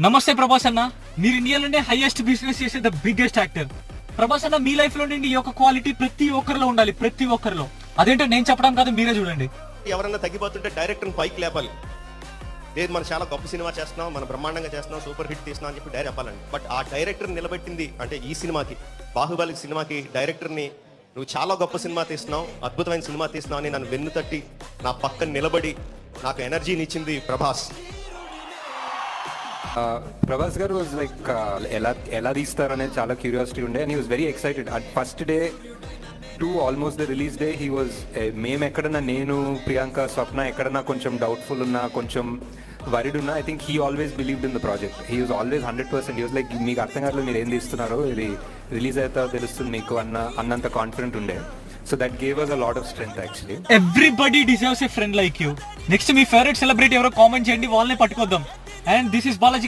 నమస్తే ప్రభాస్ అన్న, మీరు ఇండియాలోనే హైయెస్ట్ బిజినెస్ చేసే ద బిగ్గెస్ట్ యాక్టర్. ప్రభాస్ అన్న, మీ లైఫ్ లో నుండి ఈ యొక్క క్వాలిటీ ప్రతి ఒక్కరిలో ఉండాలి, ప్రతి ఒక్కరిలో. అదేంటో నేను చెప్పడం కాదు, మీరే చూడండి. ఎవరన్నా తగ్గిపోతుంటే డైరెక్టర్ పైకి లేపాలి. లేదు మనం చాలా గొప్ప సినిమా చేస్తున్నాం, మనం బ్రహ్మాండంగా చేస్తున్నాం, సూపర్ హిట్ తీస్తున్నాం అని చెప్పి డైరెక్ట్ చెప్పాలండి. బట్ ఆ డైరెక్టర్ నిలబెట్టింది అంటే ఈ సినిమాకి, బాహుబలి సినిమాకి డైరెక్టర్ని నువ్వు చాలా గొప్ప సినిమా తీస్తున్నావు, అద్భుతమైన సినిమా తీస్తున్నావు అని నన్ను వెన్ను తట్టి నా పక్కన నిలబడి నాకు ఎనర్జీని ఇచ్చింది ప్రభాస్. ప్రభాస్ గారు వాజ్ లైక్ ఎలా తీస్తారు అనేది చాలా క్యూరియాసిటీ ఉండే, and he was very excited. At first day to almost the release day he was, మేము ఎక్కడన్నా, నేను ప్రియాంక స్వప్న ఎక్కడన్నా కొంచెం డౌట్ఫుల్ ఉన్నా, కొంచెం వరిడ్ ఉన్నా, I think he always believed in the project. He was always 100%. He was like, మీకు అర్థం కాదు మీరు ఏం తీస్తున్నారో, ఇది రిలీజ్ అవుతా తెలుస్తుంది మీకు అన్నంత కాన్ఫిడెంట్ ఉండే. So that gave us a lot of strength actually. Everybody deserves a friend like you. Next మీ ఫేవరెట్ సెలబ్రిటీ ఎవరో కామెంట్ చేయండి, వాళ్ళనే పట్టుకొద్దాం. And this is బాలాజికల్